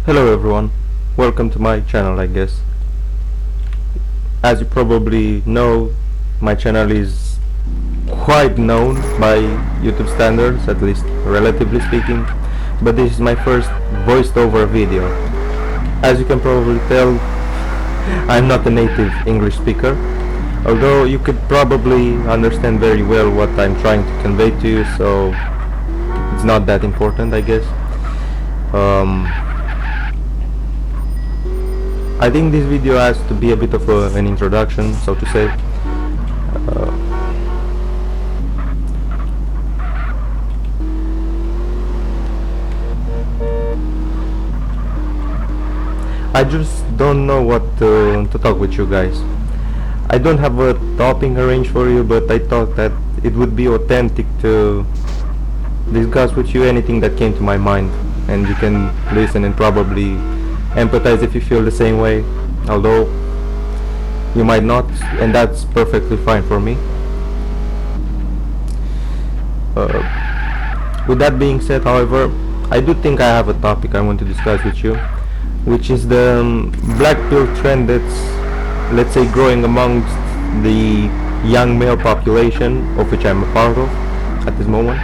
Hello everyone, welcome to my channel I guess. As you probably know, my channel is quite known by YouTube standards, at least relatively speaking, but this is my first voiced over video. As you can probably tell, I'm not a native English speaker, although you could probably understand very well what I'm trying to convey to you, so it's not that important I guess. I think this video has to be a bit of an introduction, so to say. I just don't know what to talk with you guys. I don't have a topic arranged for you, but I thought that it would be authentic to discuss with you anything that came to my mind, and you can listen and probably empathize if you feel the same way, although you might not, and that's perfectly fine for me. With that being said, however, I do think I have a topic I want to discuss with you, which is the black pill trend that's, let's say, growing amongst the young male population, of which I'm a part of at this moment.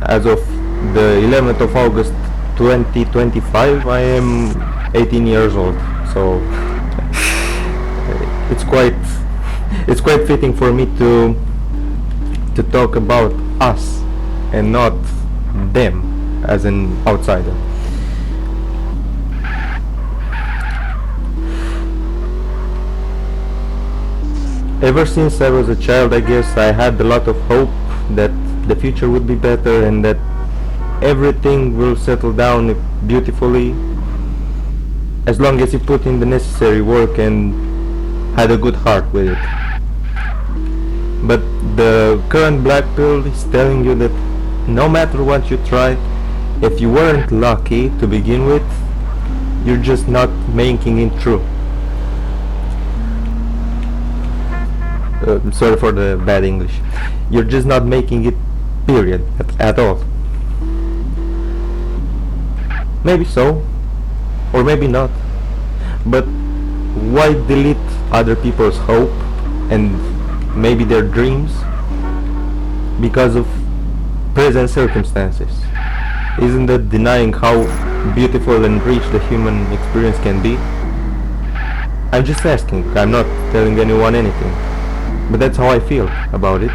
As of the 11th of August 2025, I am 18 years old, so it's quite fitting for me to talk about us and not them as an outsider. Ever since I was a child, I guess I had a lot of hope that the future would be better and that everything will settle down beautifully as long as you put in the necessary work and had a good heart with it. But the current black pill is telling you that no matter what you try, if you weren't lucky to begin with, you're just not making it through. Sorry for the bad English. You're just not making it, period, at all. Maybe so, or maybe not, but why delete other people's hope and maybe their dreams because of present circumstances? Isn't that denying how beautiful and rich the human experience can be? I'm just asking, I'm not telling anyone anything, but that's how I feel about it.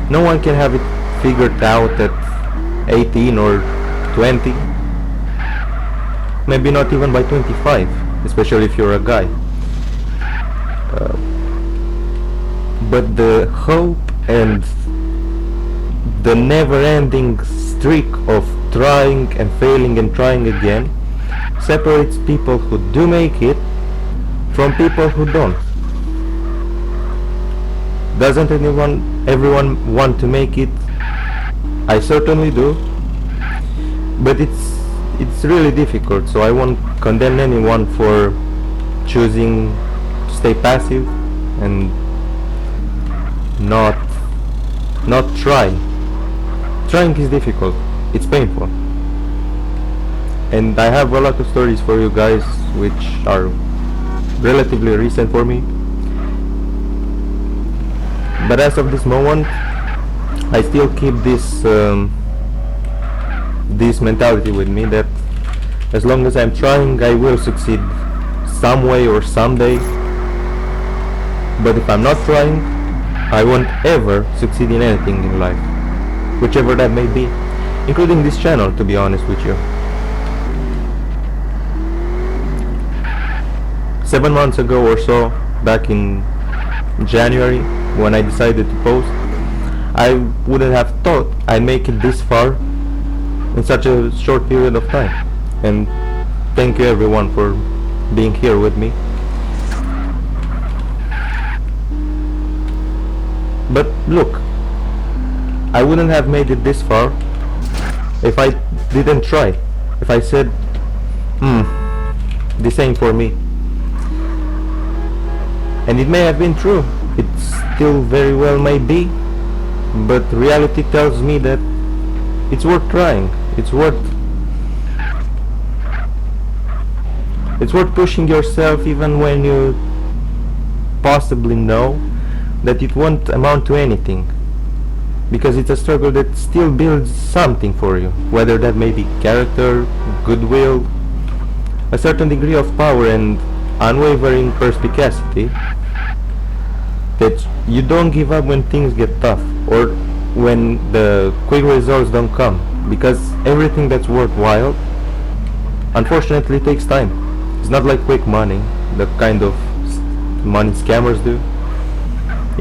No one can have it figured out at 18 or 20, maybe not even by 25, especially if you're a guy. But the hope and the never-ending streak of trying and failing and trying again separates people who do make it from people who don't. Doesn't everyone want to make it? I certainly do, but it's really difficult, so I won't condemn anyone for choosing to stay passive and not try. Trying is difficult, it's painful, and I have a lot of stories for you guys which are relatively recent for me, but as of this moment I still keep this mentality with me that as long as I'm trying, I will succeed some way or someday. But if I'm not trying, I won't ever succeed in anything in life, whichever that may be, including this channel, to be honest with you. 7 months ago or so, back in January, when I decided to post, I wouldn't have thought I'd make it this far in such a short period of time, and thank you everyone for being here with me. But look, I wouldn't have made it this far if I didn't try, if I said, this ain't for me. And it may have been true, it still very well may be, but reality tells me that it's worth trying, It's worth pushing yourself even when you possibly know that it won't amount to anything, because it's a struggle that still builds something for you, whether that may be character, goodwill, a certain degree of power, and unwavering perspicacity, that you don't give up when things get tough or when the quick results don't come, because everything that's worthwhile unfortunately takes time. It's not like quick money, the kind of money scammers do.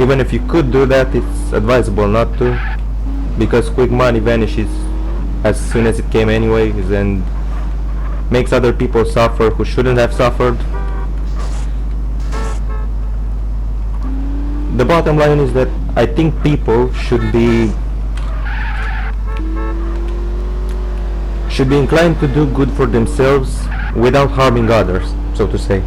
Even if you could do that, it's advisable not to, because quick money vanishes as soon as it came anyways and makes other people suffer who shouldn't have suffered. The bottom line is that I think people should be inclined to do good for themselves without harming others, so to say.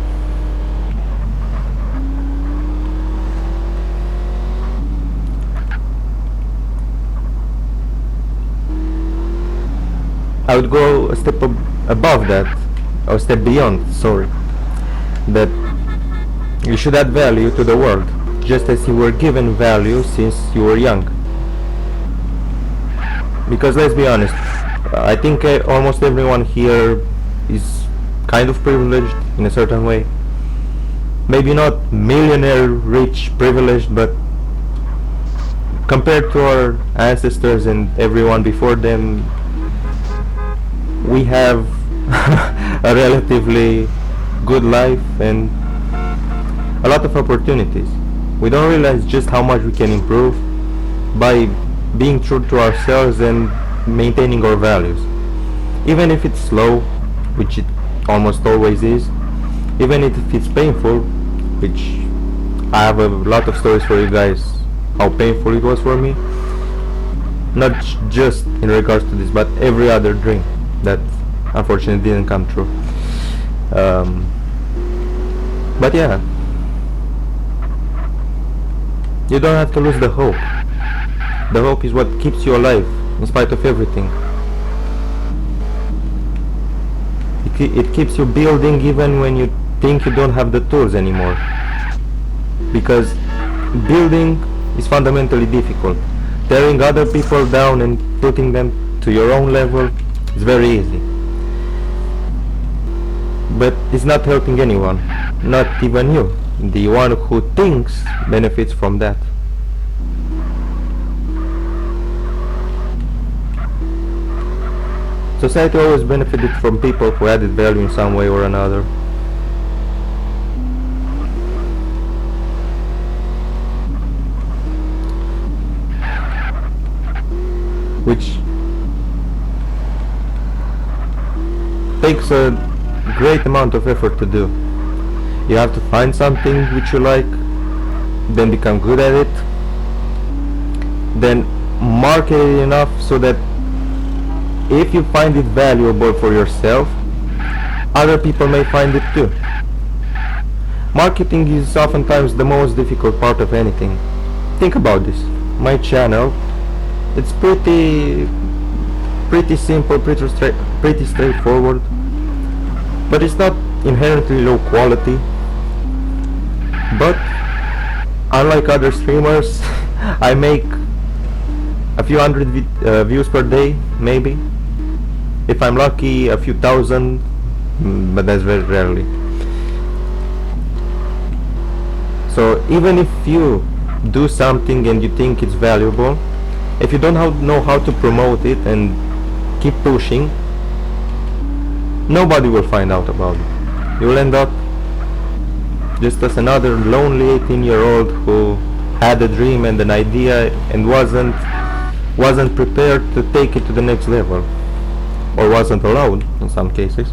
I would go a step above that, or a step beyond, sorry, that you should add value to the world, just as you were given value since you were young. Because let's be honest, I think almost everyone here is kind of privileged in a certain way. Maybe not millionaire rich privileged, but compared to our ancestors and everyone before them, we have a relatively good life and a lot of opportunities. We don't realize just how much we can improve by being true to ourselves and maintaining our values. Even if it's slow, which it almost always is, even if it's painful, which I have a lot of stories for you guys how painful it was for me, not just in regards to this, but every other dream that unfortunately didn't come true. But yeah, you don't have to lose the hope. The hope is what keeps you alive in spite of everything. It keeps you building even when you think you don't have the tools anymore, because building is fundamentally difficult. Tearing other people down and putting them to your own level is very easy, but it's not helping anyone, not even you, the one who thinks benefits from that. Society always benefited from people who added value in some way or another. Which takes a great amount of effort to do. You have to find something which you like, then become good at it, then market it enough so that if you find it valuable for yourself, other people may find it too. Marketing is oftentimes the most difficult part of anything. Think about this. My channel, it's pretty simple, pretty straightforward, but it's not inherently low quality. But unlike other streamers, I make a few hundred views per day, maybe. If I'm lucky, a few thousand, but that's very rarely. So even if you do something and you think it's valuable, if you don't know how to promote it and keep pushing, nobody will find out about it. You'll end up just as another lonely 18-year-old who had a dream and an idea and wasn't prepared to take it to the next level, or wasn't allowed in some cases.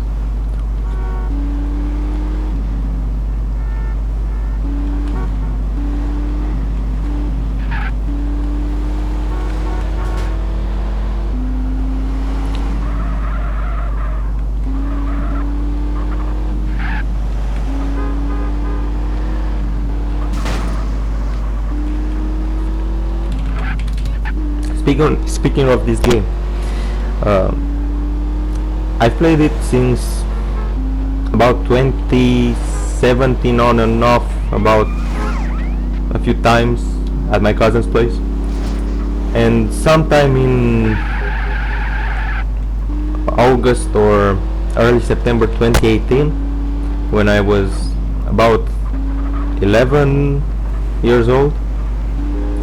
Speaking of this game, I've played it since about 2017 on and off, about a few times at my cousin's place, and sometime in August or early September 2018, when I was about 11 years old,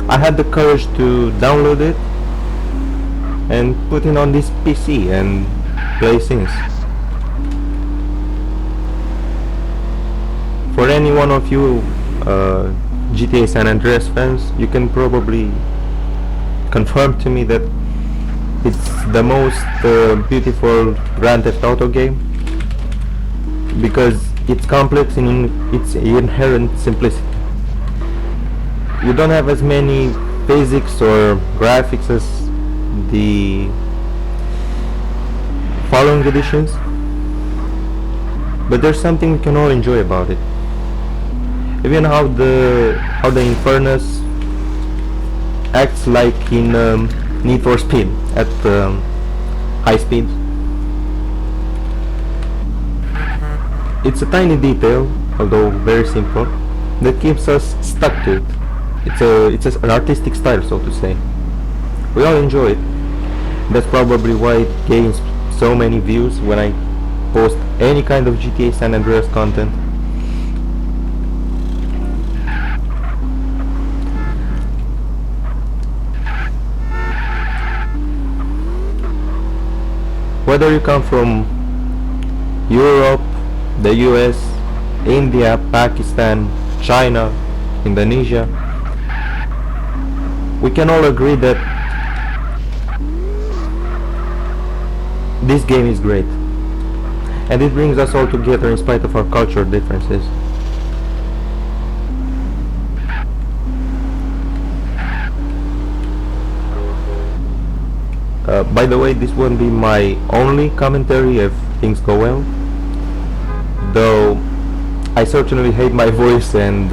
I had the courage to download it and put it on this PC and play since. For any one of you GTA San Andreas fans, you can probably confirm to me that it's the most beautiful Grand Theft Auto game, because it's complex in its inherent simplicity. You don't have as many physics or graphics as the following editions, but there's something we can all enjoy about it. Even how the Infernus acts like in Need for Speed at high speed. It's a tiny detail, although very simple, that keeps us stuck to it. It's an artistic style, so to say. We all enjoy it. That's probably why it gains so many views when I post any kind of GTA San Andreas content. Whether you come from Europe, the US, India, Pakistan, China, Indonesia, we can all agree that this game is great, and it brings us all together in spite of our cultural differences. By the way, this won't be my only commentary if things go well, though I certainly hate my voice and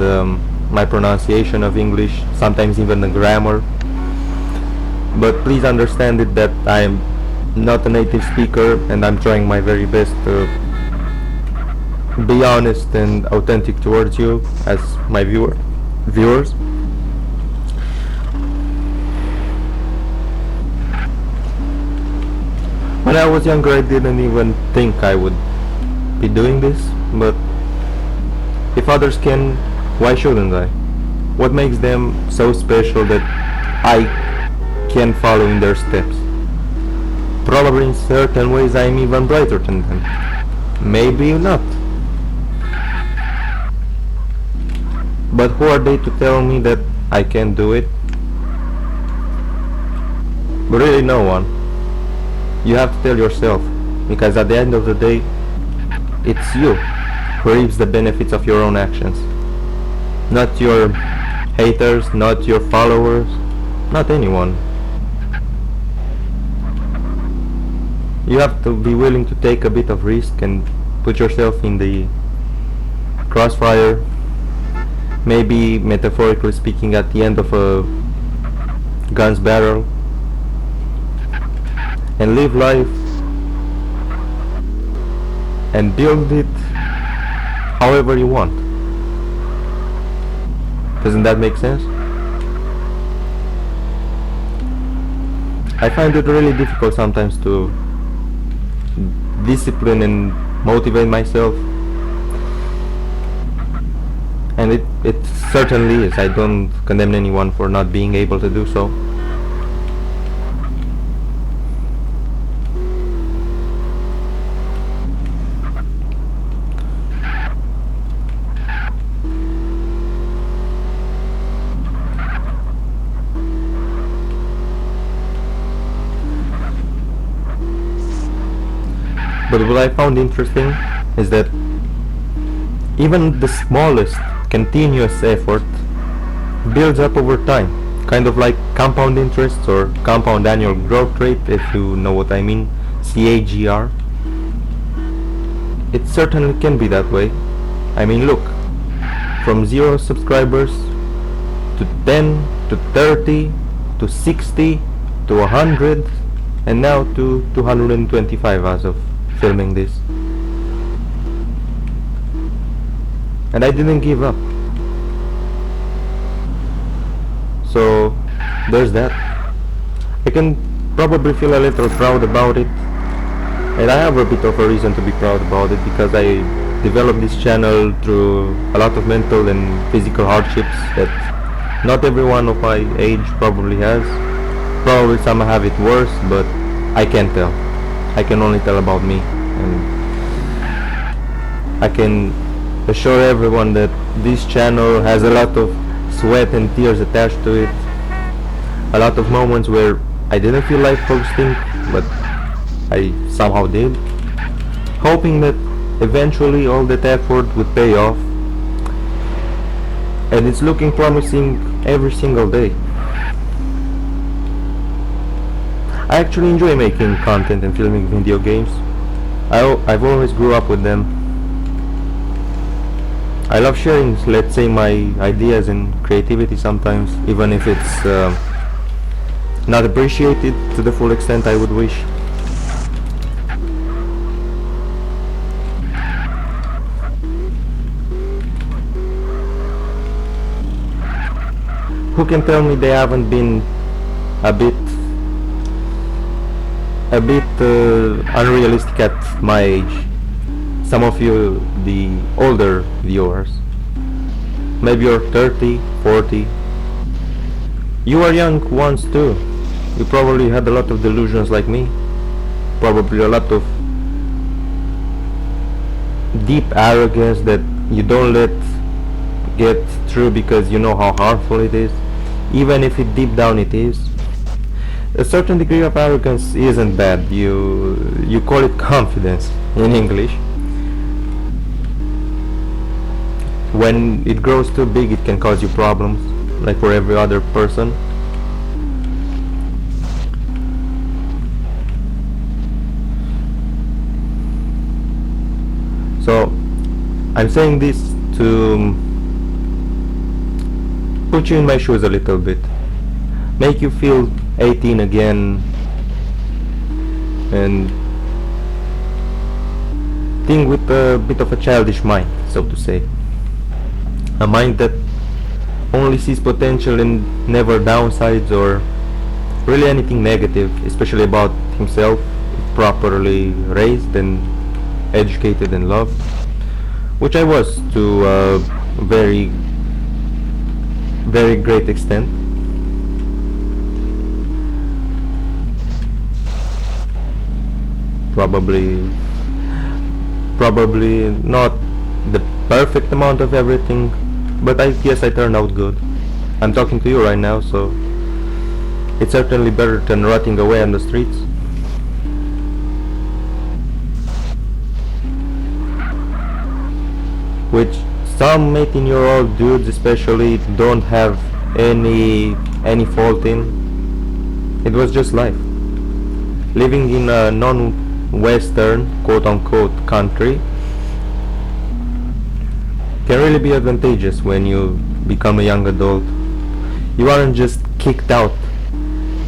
my pronunciation of English, sometimes even the grammar. But please understand it that I am not a native speaker, and I'm trying my very best to be honest and authentic towards you as my viewers. When I was younger, I didn't even think I would be doing this, but if others can, why shouldn't I? What makes them so special that I can follow in their steps? Probably in certain ways I'm even brighter than them. Maybe not. But who are they to tell me that I can't do it? Really no one. You have to tell yourself, because at the end of the day, it's you who reaps the benefits of your own actions. Not your haters, not your followers, not anyone. You have to be willing to take a bit of risk and put yourself in the crossfire, maybe metaphorically speaking at the end of a gun's barrel, and live life and build it however you want. Doesn't that make sense? I find it really difficult sometimes to discipline and motivate myself, and it certainly is. I don't condemn anyone for not being able to do so. But what I found interesting is that even the smallest continuous effort builds up over time, kind of like compound interest or compound annual growth rate, if you know what I mean, CAGR. It certainly can be that way. I mean, look, from 0 subscribers to 10 to 30 to 60 to 100 and now to 225 as of filming this. And I didn't give up. So there's that. I can probably feel a little proud about it, and I have a bit of a reason to be proud about it, because I developed this channel through a lot of mental and physical hardships that not everyone of my age probably has. Probably some have it worse, but I can't tell. I can only tell about me, and I can assure everyone that this channel has a lot of sweat and tears attached to it. A lot of moments where I didn't feel like posting, but I somehow did, hoping that eventually all that effort would pay off, and it's looking promising every single day. I actually enjoy making content and filming video games. I've always grew up with them. I love sharing, let's say, my ideas and creativity sometimes, even if it's not appreciated to the full extent I would wish. Who can tell me they haven't been a bit unrealistic at my age? Some of you, the older viewers, maybe you're 30, 40. You are young once too. You probably had a lot of delusions like me. Probably a lot of deep arrogance that you don't let get through because you know how harmful it is, even if it deep down it is. A certain degree of arrogance isn't bad. You call it confidence in English. When it grows too big, it can cause you problems, like for every other person. So I'm saying this to put you in my shoes a little bit, make you feel 18 again, and think with a bit of a childish mind, so to say. A mind that only sees potential and never downsides or really anything negative, especially about himself, if properly raised and educated and loved, which I was to a very, very great extent. Probably not the perfect amount of everything, but I guess I turned out good. I'm talking to you right now, so it's certainly better than rotting away on the streets. Which some 18-year-old dudes especially don't have any fault in. It was just life. Living in a non-Western, quote-unquote, country can really be advantageous when you become a young adult. You aren't just kicked out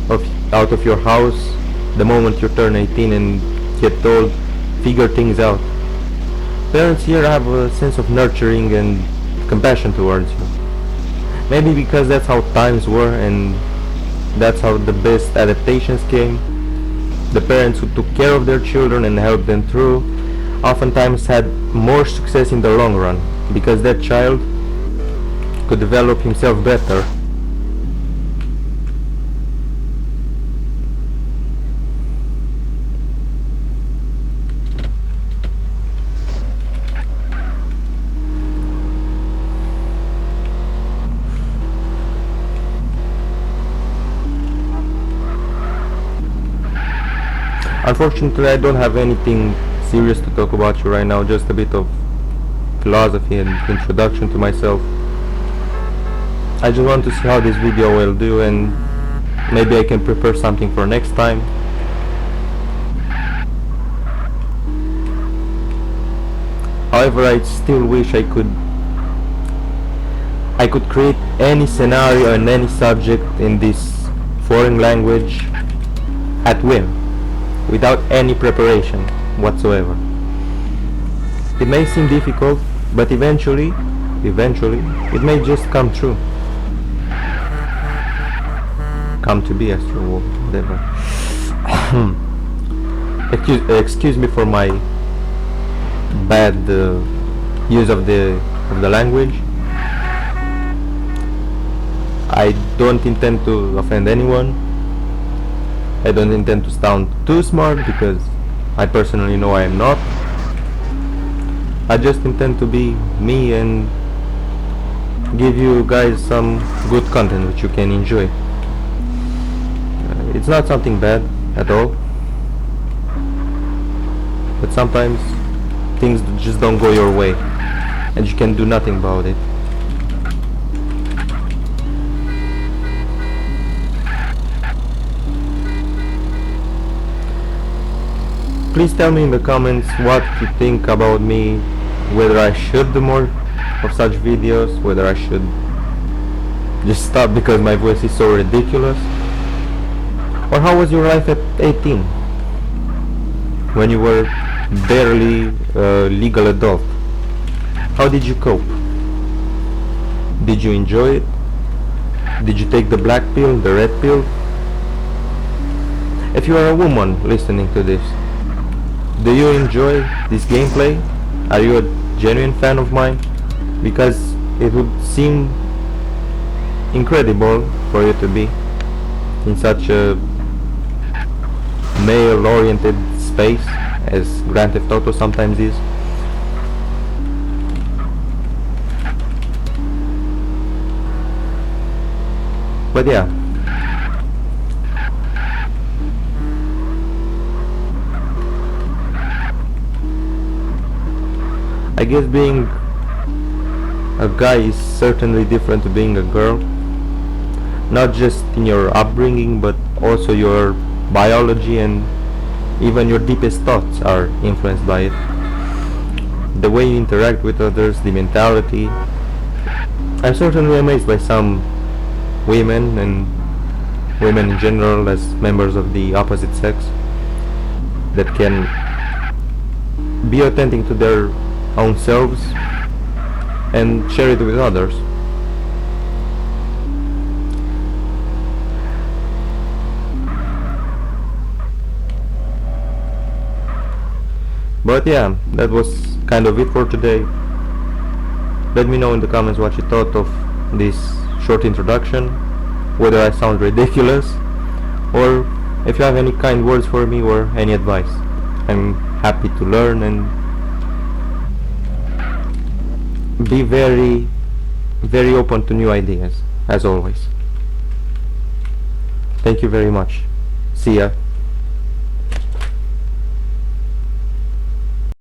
of your house the moment you turn 18 and get told, figure things out. Parents here have a sense of nurturing and compassion towards you. Maybe because that's how times were and that's how the best adaptations came. The parents who took care of their children and helped them through oftentimes had more success in the long run, because that child could develop himself better. Unfortunately, I don't have anything serious to talk about you right now, just a bit of philosophy and introduction to myself. I just want to see how this video will do, and maybe I can prepare something for next time. However, I still wish I could create any scenario and any subject in this foreign language at whim, without any preparation. whatsoever. It may seem difficult, but eventually, it may just come true. Come to be, astro, whatever. Excuse me for my bad use of the language. I don't intend to offend anyone. I don't intend to sound too smart, because I personally know I am not. I just intend to be me and give you guys some good content which you can enjoy. It's not something bad at all, but sometimes things just don't go your way and you can do nothing about it. Please tell me in the comments what you think about me, whether I should do more of such videos, whether I should just stop because my voice is so ridiculous. Or how was your life at 18, when you were barely a legal adult? How did you cope? Did you enjoy it? Did you take the black pill, the red pill? If you are a woman listening to this, do you enjoy this gameplay? Are you a genuine fan of mine? Because it would seem incredible for you to be in such a male-oriented space as Grand Theft Auto sometimes is. But yeah, I guess being a guy is certainly different to being a girl. Not just in your upbringing, but also your biology and even your deepest thoughts are influenced by it. The way you interact with others, the mentality. I'm certainly amazed by some women and women in general as members of the opposite sex that can be authentic to their own selves and share it with others. But yeah, that was kind of it for today. Let me know in the comments what you thought of this short introduction, whether I sound ridiculous, or if you have any kind words for me or any advice. I'm happy to learn and be very, very open to new ideas, as always. Thank you very much. See ya.